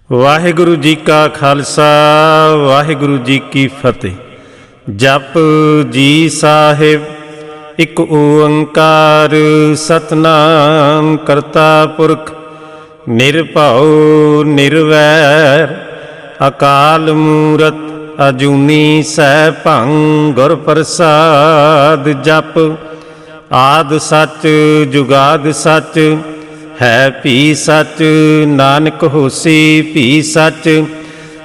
वाहिगुरु जी का खालसा वाहिगुरु जी की फतेह। जप जी साहिब एक ओंकार सतनाम करता पुरख निरभउ निरवैर अकाल मूरत अजूनी सैभं गुर प्रसाद। जप आद सच जुगाद सच है भी सच नानक होसी भी सच।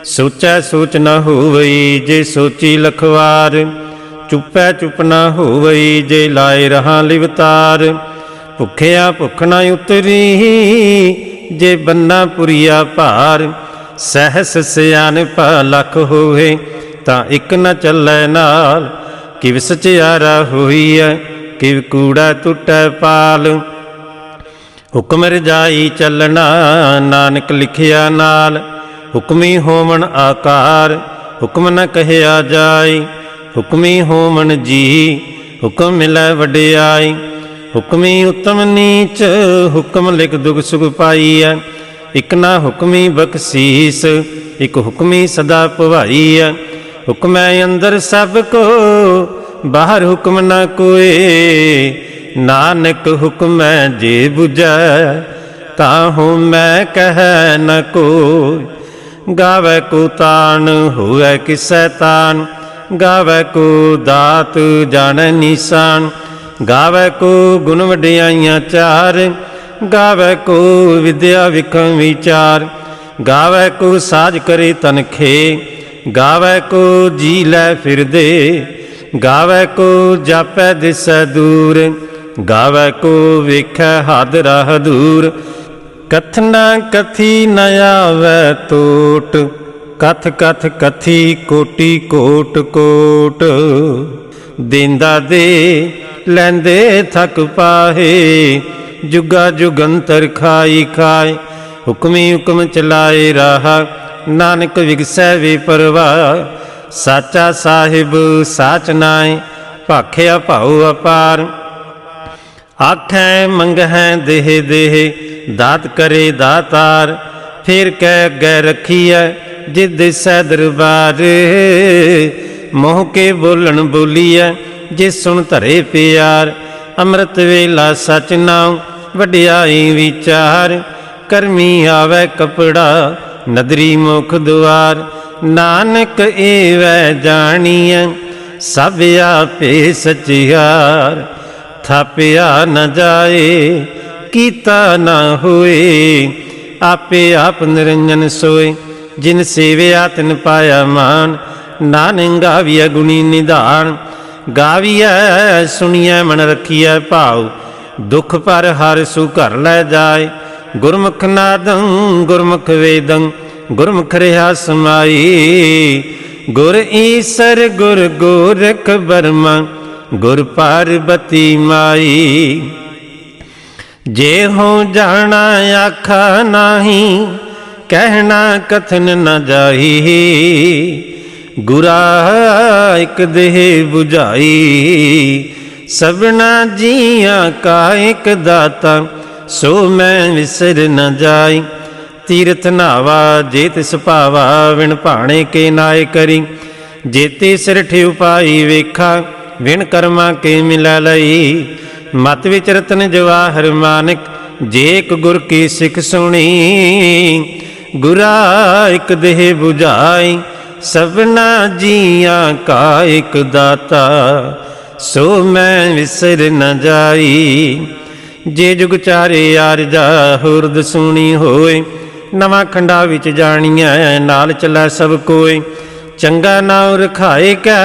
सोचै सोच न होवई जे सोची लखवार चुपै चुप न होवई जे लाए रहा लिवतार। भुखिया भुख न उतरी जे बन्ना पुरिया भार। सहस सियानपा लख होवे तां इक न चलै नाल। किव सचियारा होई है किव कूड़ा टुटै पाल। हुक्म रजाई चलना नानक लिखिया नाल। हुक्मी होमन आकार हुक्म न कहया जाय। हुक्मी होमन जी हुक्म मिलै वडियाई। हुक्मी उत्तम नीच हुक्म लिख दुख सुख पाई है। इक ना हुक्मी बख्शीस इक हुक्मी सदा भवाई है। हुक्मै अंदर सब को बाहर हुक्म न कोई। नानक हुक्म जे बुझै ताहू मैं कह न कोई। गावै को तान होवै किसै तान गावै को दात जानै निशान। गावै को गुण वडियाइयां चार गावै को विद्या विखम विचार। गावै को साज करे तनखे गावै को जी लै फिरदे। गावै को जापै दिसै दूर गावै को वेखै हद राह दूर। कथना कथी न आवै टोट कथ कथ कथी कोटि कोट कोट। देंदा दे लैंदे थक पाहे जुगा जुगंतर खाई खाए। हुक्मी हुक्म चलाए राह नानक विगसै वे परवाह। साचा साहिब साच नाय भाख्या भाऊ अपार। आखै मंगहै देह देह दात करे दातार। फिर कह गै रखिए जिद सै दरबार। मोह के बोलन बोलीए जिस सुन धरे प्यार। अमृत वेला सच नाम वडियाई विचार। करमी आवे कपड़ा नदरी मुख द्वार। नानक एवै जानिए सब आपे सचियार। थापिया न जाए कीता न होए आपे आप निरंजन सोए। जिन सेविया तिन पाया मान नानक गाविया गुणी निधान। गाविया सुनिया मन रखिया भाव दुख पर हर सु घर लै जाए। गुरमुख नादं गुरमुख वेदं गुरमुख रहा समाई। गुर ईसर गुर गोरख बर्मा गुर पार्वती माई। जे हो जाना आखा नाही कहना कथन न जाही। गुरा एक देह बुझाई सबना जिया का एक दाता। सो मैं विसर न जाई तीरथ नावा जे तिस भावा। विण भाणे के नाय करी जेते सिर ठेउ पाई वेखा। विण कर्मा के मिला लई मत विच रतन जवाहर मानक। जे एक गुर की सिख सुनी गुरा एक देह बुझाई। सबना जिया का एक दाता सो मैं विसर न जाई। जे जुग चारे आरजा होरद सुनी होए। नवा खंडा विच जानिया नाल चला सब कोई। चंगा नाम रखाए कै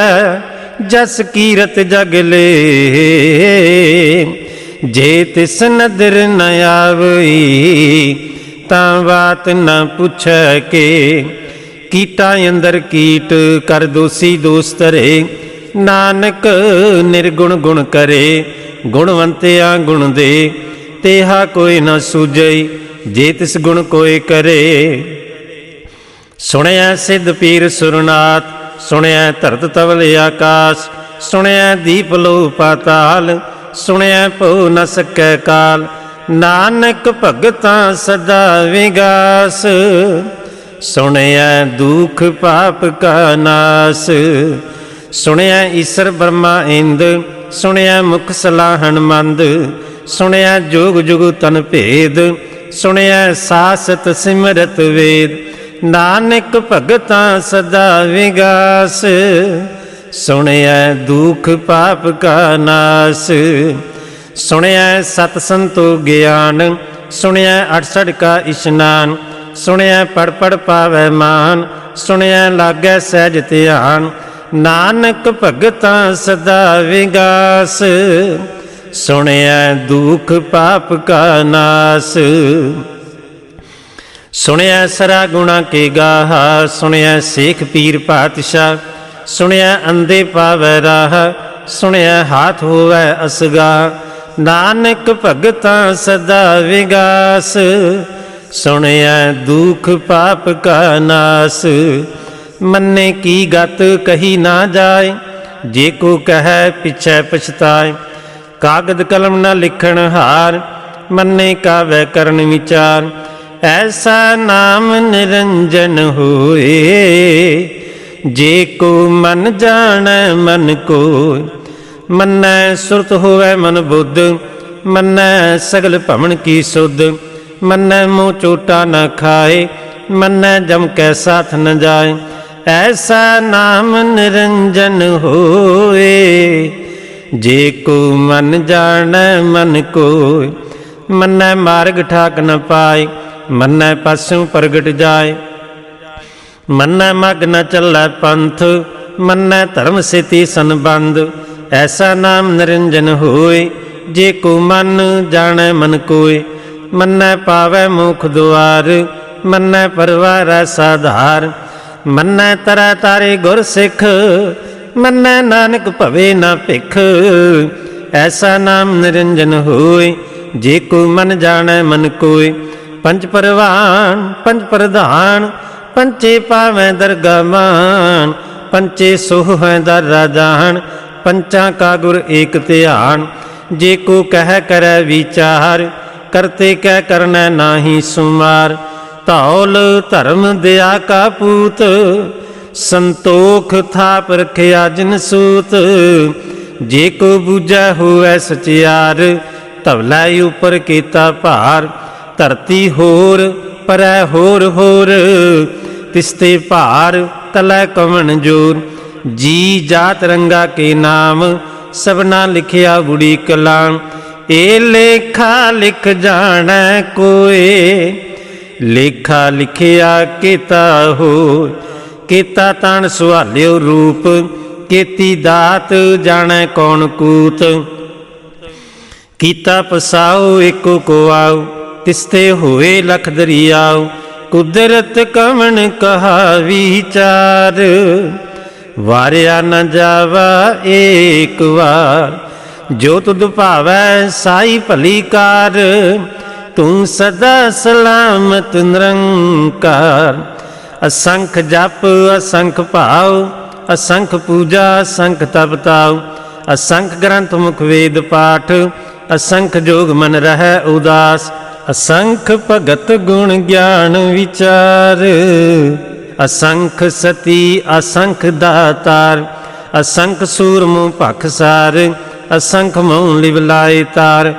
जस कीरत जग ले। जे तिस नदर न आवई तां बात न पुछै के। कीटा अंदर कीट कर दोषी दोष तरे। नानक निर्गुण गुण करे गुणवंतिया गुण दे। तेहा कोई न सूझई जे तिस गुण कोई करे। सुनिया सिद्ध पीर सुरनाथ सुनिया धरत तवल आकाश। सुनिया दीप लो पाताल सुनिया पो न सकै काल। नानक भगतां सदा विगास सुनिया दुख पाप का नास। सुनिया ईश्वर ब्रह्मा इंद, सुनिया मुख सलाहन मंद, सुनिया जोग जुग तन भेद, सुनिया सासत सिमरत वेद। नानक भगतां सदा विगास, सुनिया दुख पाप का नास। सुनिया सतसंतो ज्ञान, सुनिया अठसठ का इशनान, सुनिया पढ़ पढ़ पावै मान, सुनिया लागै सहज ध्यान। नानक भगतां सदा विगास, सुनिया दुख पाप का नास। सुनिया सरा गुणा के गाहा, सुनिया शेख पीर पातशाह, सुनिया अंधे पावै राह, सुनिया हाथ होवै असगा। नानक भगतां सदा विगास, सुनिया दुख पाप का नास। मन्ने की गत कही ना जाए, जे को कह पिछै पछताए। कागद कलम न लिखण हार, मन्ने का व्याकरण विचार। ऐसा नाम निरंजन होए, जे को मन जाने मन को। मन्नै सुरत होवै मन बुद्ध, मन्नै सगल भवन की सुध। मन्नै मुँह चोटा न खाए, मन्नै जम कै साथ न जाए। ऐसा नाम निरंजन होए, जे को मन जाने मन को। मन्नै मार्ग ठाक न पाए, मन्नै पासों प्रगट जाए। मन्नै मग न चलै पंथ, मन्नै धर्म सेती संबंध। ऐसा नाम निरंजन होए, जे को मन जाने मन कोय। मन्नै पावै मुख द्वार, मन्नै परवार साधार। मन्नै तरै तारे गुर सिख, मन्नै नानक भवे न भिख। ऐसा नाम निरंजन होए, जे को मन जाने मन कोय। पंच परवान पंच प्रधान, पंचे पावै दरगा मान। पंचे सोह है दर राजान, पंचा का गुर एक ध्यान। जे को कह करे विचार, करते कह करना नाही सुमार। धौल धर्म दया का पूत, संतोख थाप रखिया जिन सूत। जे को बूझा हुए सचियार, तवलै ऊपर कीता भार। धरती होर परै होर होर, तिसते भार तलै कवन जोर। जी जात रंगा के नाम, सबना लिखिया बुढ़ी कलाम। ए लेखा लिख जानै कोय, लेखा लिखिया केता हो। केता तन सुहालियो रूप, केती दात जानै कौन कूत। कीता पसाओ एको को आओ, तिसते होए लख दरियाओ। कुदरत कवन कहा विचार, वारिया न जावा एक बार। जो तुद भावै साई भली कार, तू सदा सलामत निरंकार। असंख जप असंख भाव, असंख पूजा असंख तप ताव। असंख ग्रंथ मुख वेद पाठ, असंख जोग मन रहै उदास। असंख भगत गुण ज्ञान विचार, असंख सती असंख दातार। असंख सूरमु पखसार, असंख मऊँ लिवलाए तार।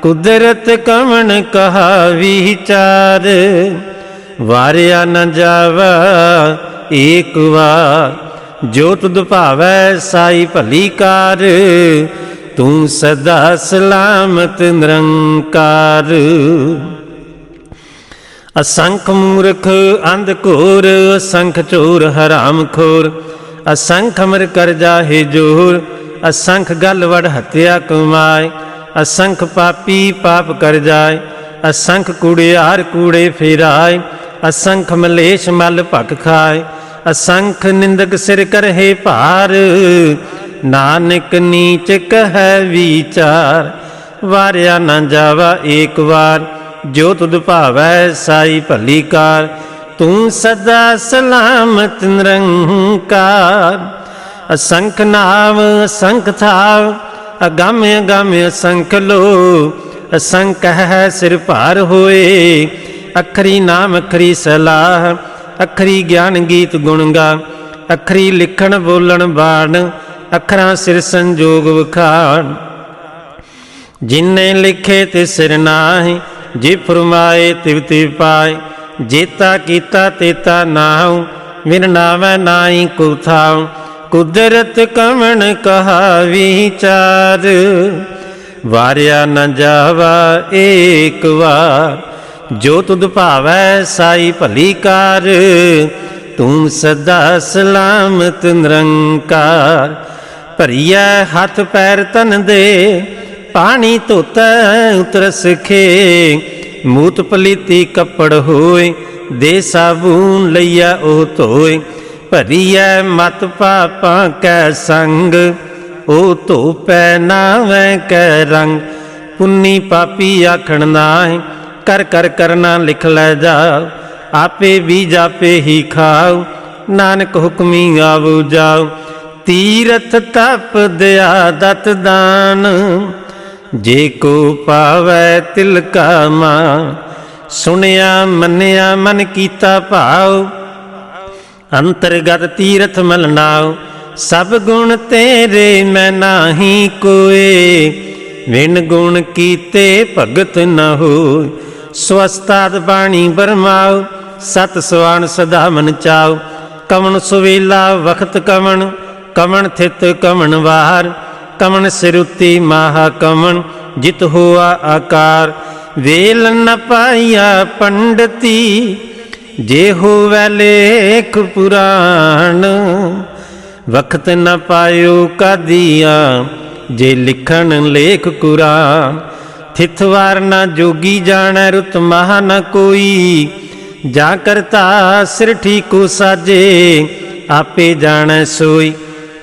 कुदरत कवन कहा विचार, वारिया न जावा एक बार। जो तुद भावै साई भली कार, तू सदा सलामत निरंकार। असंख मूर्ख अंध घोर, असंख चोर हराम खोर। असंख अमर कर जाहे जोर, असंख गल वड़ हत्या कमाए। असंख पापी पाप कर जाए, असंख कूड़ियार कूड़े फिराए। असंख मलेश मल भक खाए, असंख निंदक सिर करहे भार। नानक नीच कह विचार, वारिया न जावा एक बार। जो तुद भावै साई भली कार, तू सदा सलामत निरंकार। असंख नाम असंख थाव, अगम अगम असंख लो। असंख है सिर भार होए, अखरी नाम अखरी सलाह। अखरी ज्ञान गीत गुण गा। अखरी लिखण बोलण बाण, अखरां सिर संजोग वखाण। जिन्ने लिखे ते सिर नाहि, जे फरमाए तिव तिव पाए। जेता कीता तेता नाहु, बिन नावै नाई को थाउ। कुदरत कमन कहा विचार, वारिया न जावा एक बार। जो तुद भावै साई भली कार, तू सदा सलामत निरंकार। भरिया हाथ पैर तन दे, पानी धोता उतरस खे। मूत पलीती कपड़ होए, दे साबून लैया ओ धोए। भरिया मत पापा कै संग, ओ धोपै नावै कै रंग। पुन्नी पापी आखण नाहि, कर कर करना लिख लै जाओ। आपे बीज आपे ही खाओ, नानक हुक्मी आवो जाओ। तीरथ तप दया दत दान, जे को पावै तिल का मान। सुनिया मन्निया मन कीता भाव, अंतरगत तीरथ मल नाओ। सब गुण तेरे मैं नाही कोय, बिन गुण कीते भगत न होय। स्वस्ताद बाणी बरमाओ, सत सवान सदा मन चाओ। कमन सुवेला वखत कमन, कमन थित कमन वार। कमन सिरुति महा कमन, जित हुआ आकार। वेल न पाइया पंडिती, जे होवै लेख पुराण। वखत न पायो कादिया, जे लिखन लेख कुरान। थितवार न जोगी जानै, रुत महा न कोई। जा करता सिर ठीको साजे, आपे जानै सोई।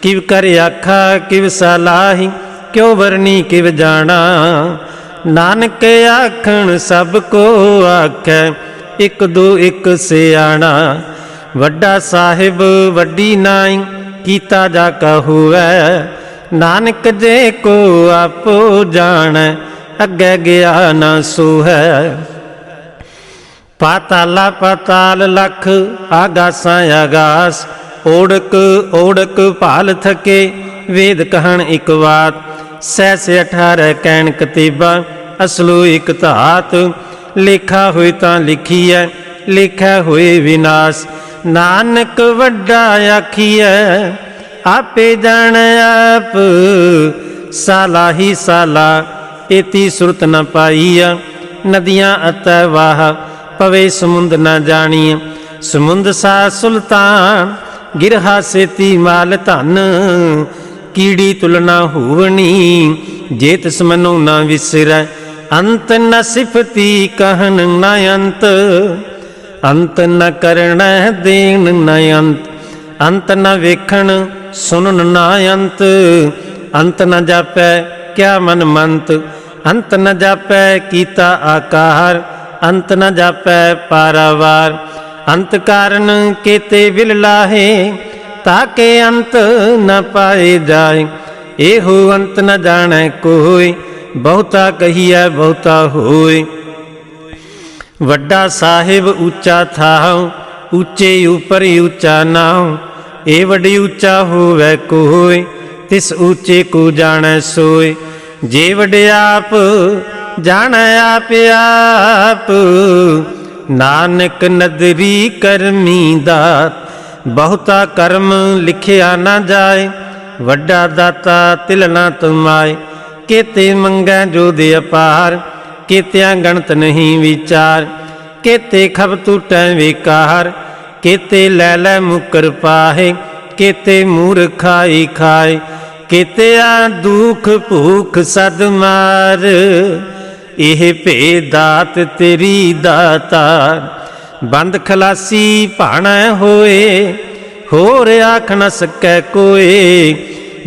किव कर आखा किव सलाही, क्यों वरनी किव जाना। नानक आखण सब को आखै, एक दो एक सियाणा। वड्डा साहिब वड्डी नाई, कीता जाका होवै। नानक जे को आपो जानै, अगे गया न सो है। पाताला पाताल लख, आगासा आगास। ओढ़क ओढ़क भाल थके, वेद कहन एक बात। सहस 18 कैन कतीबा, असलो एक धात। लेखा होए तां लिखीऐ, लेखा होए विनाश। नानक वड्डा आखीऐ, आपे जान आप। साला ही साला, एती सुरत न पाईया। नदियाँ अतः वाह, पवे समुंद न जानिया। समुंद सा सुल्तान, गिरहा सेती माल धन। कीड़ी तुलना होवनी, जेत समनो न विसरै। अंत न सिफती कहन न अंत, अंत न करण देन न अंत। अंत न वेखण सुनन न अंत, अंत न जापै क्या मन मंत। अंत न जापै कीता आकार, अंत न जापै पारावार। अंत कारण केते विल लाहे, ताके अंत न पाए जाए। एहो अंत न जाने कोई, बहुता कहिए बहुता होय। वड्डा साहिब ऊंचा थाओ, ऊंचे ऊपर ऊंचा नाओ। ए वड्डी ऊंचा होवै कोय, तिस ऊंचे को जाने सोय। जे वड्डे आप जाने आप आप, नानक नदरी करमी दात। बहुता कर्म लिखिया न जाए, वड्डा दाता तिल ना तुमाए। केते मंगै जो दे अपार, केत्या गणत नहीं विचार। केते खब टूटै विकार, केते लै लै मुकर पाहे। केते मूर्खाई खाए, केते आ दुख भूख सद मार। एह भेद दात तेरी दातार, बंद खलासी भाणै होए। होर आख न सकै कोय,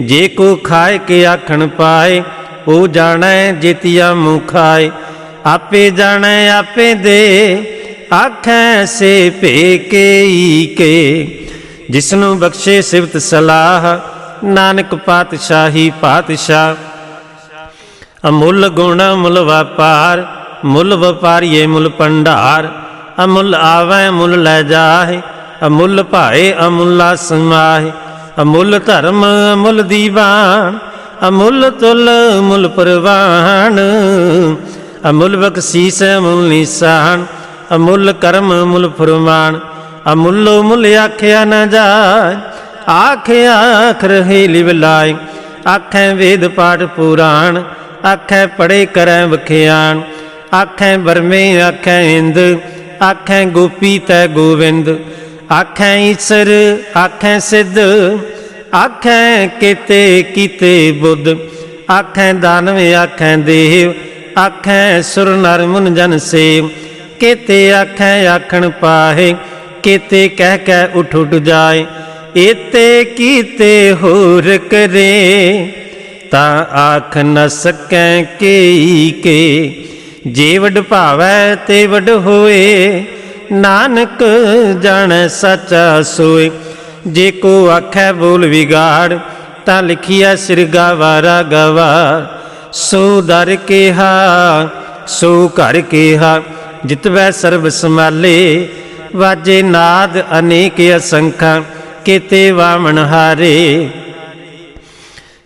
जे को खाए के आखण पाए। ओ जानै जेतिया मुँह खाए, आपे जानै आपे दे। आखै से भे के, जिसनों बख्शे सिवत सलाह। नानक पातशाही पातशाह, अमुल गुण मुल व्यापार। मुल व्यापारिये मुल भंडार, अमुल आवै मुल लै जाए। अमुल भाए अमुला समाहे। अमुल धर्म अमुल दीवान, अमुल तुल अमुल परवान। अमुल बख्शीस अमुल निशान, अमुल कर्म अमुल फरमान। अमुलो मुल आख्या न जाय, आखे आख रहे लिव लाए। आखें वेद पाठ पुराण, आखें पढ़े करें बख्यान। आखें बरमे आखें इंद, आखें गोपी तै गोविंद। आखें ईसर आखें सिद्ध, आखें केते कीते बुद्ध। आखें दानव आखें देव, आखें सुर नर मुन जन सेव। केते आखें आखण पाहे, केते कह कह उठ उठ जाए। एते कीते होर करे, ता आख न सकें केई के। जे वड भावै ते वड होए, नानक जाने सच्चा सोए। जे को आखै बोल विगाड़, ता लिखिया सिर गवारा गवार। सो दर केहा सो घर केहा, जितवै सर्ब समाले। वाजे नाद अनेक असंखा, केते वामन हारे।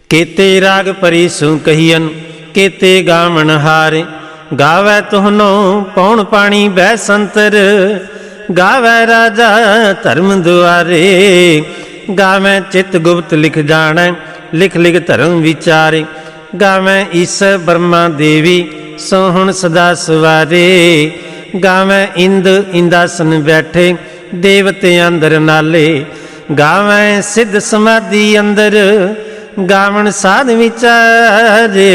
केते राग परी सु कहियन, केते गावण हारे। गावै तुहनो पौन पानी बह संतर, गावै राजा धर्म दुआरे। गावै चित गुप्त लिख जानै, लिख लिख धर्म विचारे। गावै ईसर ब्रह्मा देवी, सोहण सदा सवारे। गावै इंद इंदासन बैठे, देवते अंदर नाले। गावै सिद्ध समाधि अंदर, गावण साध विचारे।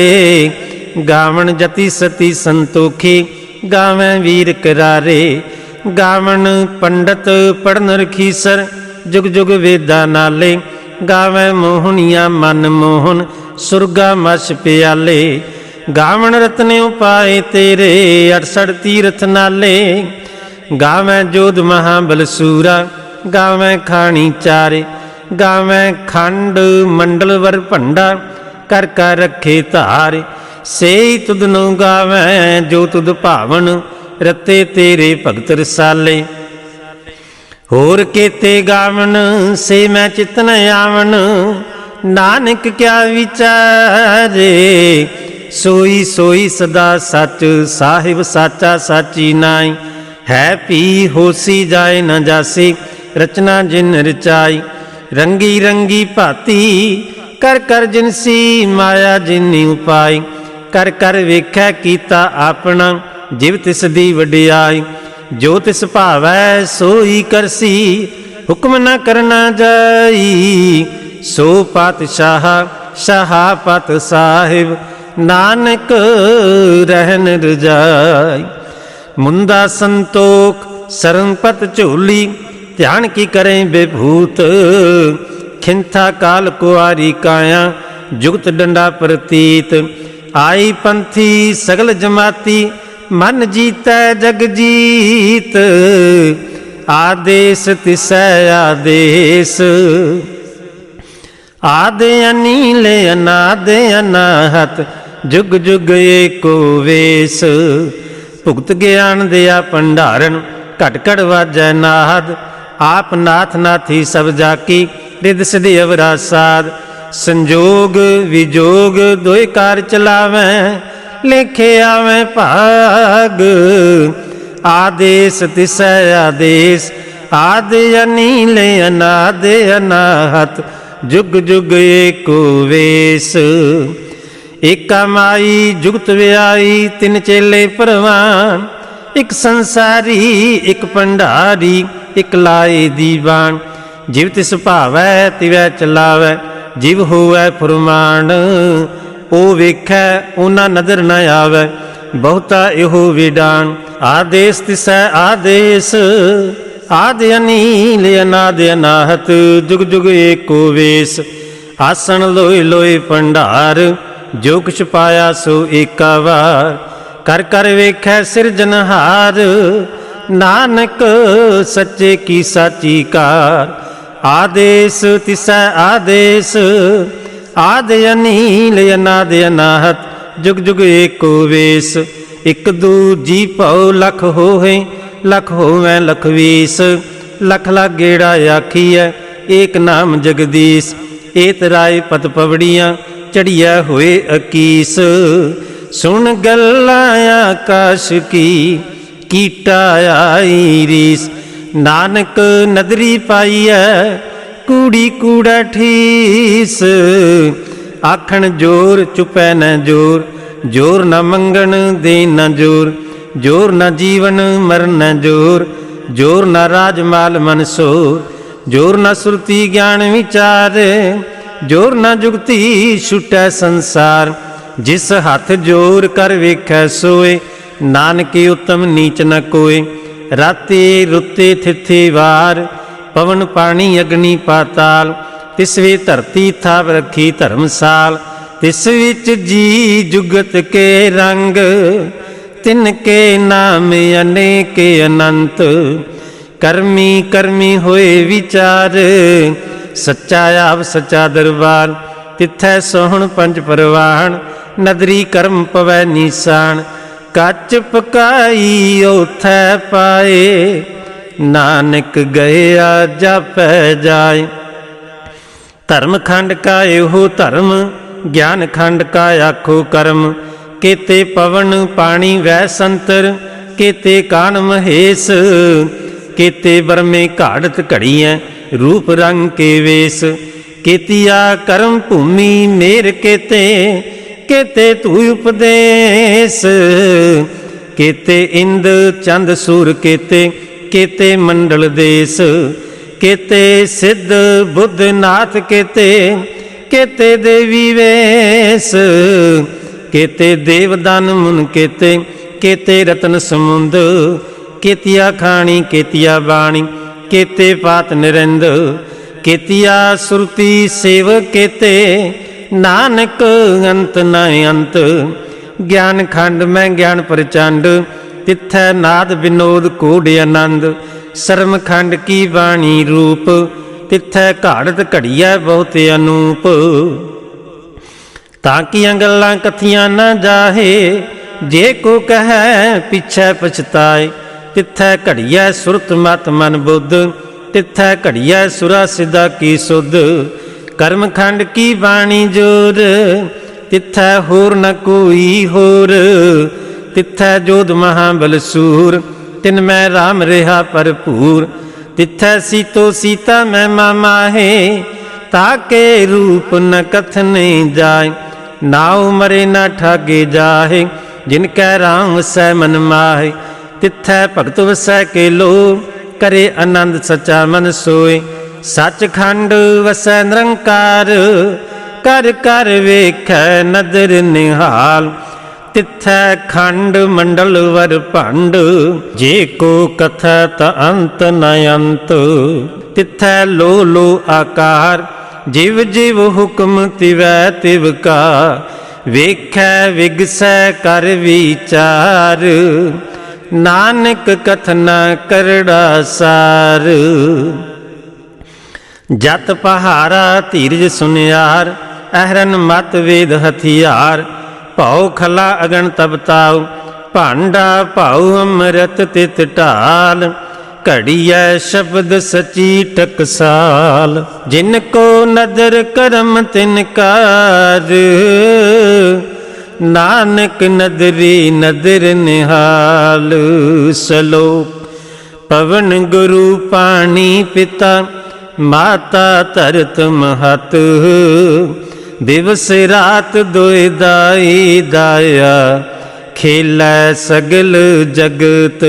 गावण जति सती संतोखी, गावै वीर करारे। गावण पंडित पढ़न रखीसर, जुग जुग वेदा नाले। गावै मोहनिया मन मोहन, सुरगा मछ प्याले। गावण रत्न उपाय तेरे, 68 तीरथ नाले। गावै जोध महाबल सूरा, गावै खाणी चारे। गावै खंड मंडल वर भंडा, कर कर रखे धारे। से तुदनो गावै जो तुद भावन, रते तेरे भगत रसाले। होर केते गावन से मैं चित न आवन, नानक क्या विचारे। सोई सोई सदा सच, साहिब साचा साची नाई। है पी होसी जाए न जासी, रचना जिन रचाई। रंगी रंगी भाती, कर कर जिनसी माया जिनी उपाई। कर कर वेख्या कीता अपना, जिव तिस दी वडियाई। जो तिस भावै सोई करसी, हुक्म न करना जाई। सो पातशाह शाहापत साहिब, नानक रहन रजाई। मुंदा संतोख सरनपत झोली, ध्यान की करें बेभूत। खिंथा काल कुआरी काया, जुगत डंडा प्रतीत। आई पंथी सगल जमाती, मन जीतै जग जीत। आदेश तिसै आदेश, आदे अनील अनाद अनाहत। जुग जुग एको वेस, भुगत ज्ञान दिया भंडारन। घट घट वाजै नाद, आप नाथ नाथी सब जाकी। रिद सिद्धि अवरा साध, संजोग विजोग दोए कार चलावै। लेखे आवें भाग, आदेश तिसै आदेश। आदि अनील अनाद अनाहत, जुग जुग एको वेस। एका माई जुगत व्याई, तिन चेले परवान। एक संसारी एक भंडारी, एक लाए दीवान। जिव तिस भावै तिवै चलावै, जिव होवै फुरमान। ओ वेखै ओना नदर न आवै, बहुता इहो विडान। आदेश तिसै आदेश, आदि अनील अनाद अनाहत। जुग जुग एको वेस। आसन लोय लोय भंडार, जो कुछ पाया सो एका वार। कर कर वेखै सिरजनहार, नानक सच्चे की साची कार। आदेश तिसै आदेश, आदि अनील अनाद अनाहत। जुग जुग एको वेस। एक दूजी भौ लख होए, लख होवै लख वीस। लख लाख गेड़ा आखीਐ एक नाम जगदीश। एत राय पत पवड़ियाँ चढ़िया होए अकीस। सुन गल्ला आकाश की कीटा आई रीस। नानक नदरी पाईਐ कूड़ी कूड़ा ठीस। आखण जोर चुपै न जोर, जोर न मंगण दे न जोर, जोर न जीवन मरण न जोर, जोर न राजमाल मनसोर, जोर न सुरती ज्ञान विचार, जोर न जुगती छुटै संसार। जिस हाथ जोर कर वेखै सोए, नानके उत्तम नीच न कोय। राते रुते थिथे वार, पवन पानी अग्नि पाताल, तिस वे धरती थाप रखी धर्मसाल। तिस विच जी जुगत के रंग, तिनके नाम अनेक अनंत। कर्मी कर्मी होए विचार, सच्चा आप सच्चा दरबार। तिथै सोहण पंच परवान, नदरी कर्म पवै निशान। कच पकाई ओथै पाए, नानक गया जापै जाए। धर्म खंड का एहो धर्म, ज्ञान खंड का आखो कर्म। केते पवन पानी वै संतर, केते कान महेश। केते बरमे घाड़त घड़ियाँ रूप रंग के वेश। केतिया कर्म भूमि मेर केते, केते तू उपदेश। केते इंद चंद सूर केते, केते मंडल देश। केते सिद्ध बुद्ध नाथ केते, केते देवी वेश। केते देवदान मुन केते, केते रतन समुंद। केतिया खाणी केतिया बाणी, केते पात निरंद। केतिया सुरती सेव केते, नानक अंत न अंत। ज्ञान खंड में ज्ञान प्रचंड, तिथै नाद विनोद कोड आनंद। शर्म खंड की वाणी रूप, तिथै घाड़त घड़िया बहुत अनूप। ताकियां गल्लां कथियां न जाहे, जे को कहे पिछै पछताए। तिथै घड़िया सुरत मत मन बुद्ध, तिथै घड़िया सुरा सिदा की सुध। कर्म खंड की वाणी जोर, तिथै होर न कोई होर। तिथै जोध महाबल सूर, तिन मैं राम रहा भरपूर। तिथै सीतो सीता मैं माहे, ताके रूप न कथने जाए। नाव मरे न ठागे जाहे, जिनकै राम वसै मन माहे। तिथै भगत वसै के लो, करे आनंद सचा मन सोए। सचखंड वसै निरंकार, कर कर वेखै नदर निहाल। तिथै खंड मंडल वर भंड, जे को कथत अंत न अंत। तिथै लो लो आकार, जिव जिव हुक्म तिवै तिव का। वेखै विगसै कर विचार, नानक कथना करड़ा सार। जत पहारा धीरज सुनियार, अहरन मत वेद हथियार। भाव खला अगन तब ताव, भांडा भाव अमृत तित ढाल। घड़िया शब्द सची टकसाल, जिनको नदर करम तिनकार। नानक नदरी नदर निहाल। सलोक पवन गुरु पानी पिता, माता धरत महत। दिवस रात दोए दाई दाया, खेलै सगल जगत।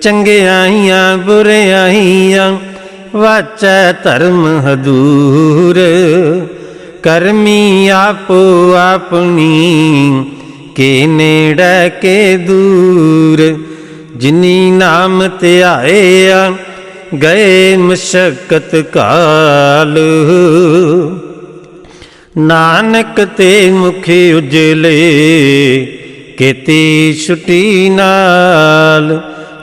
चंगियाइयां बुरियाइयां, वाचै धर्म हदूर। करमी आपो अपनी, के नेड़ै के दूर। जिनी नाम ध्याया, गए मशक्कत काल। नानक ते मुख उजले, केती छुटी नाल।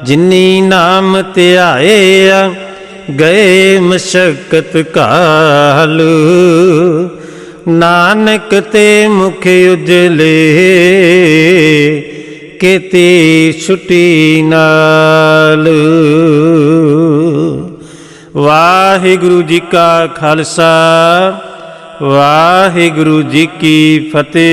जिनी नाम ध्याया, गए मशक्कत काल। नानक ते मुख उजले, केती छुटी नाल। ਵਾਹਿਗੁਰੂ ਜੀ ਕਾ ਖਾਲਸਾ ਵਾਹਿਗੁਰੂ ਜੀ ਕੀ ਫਤਿਹ।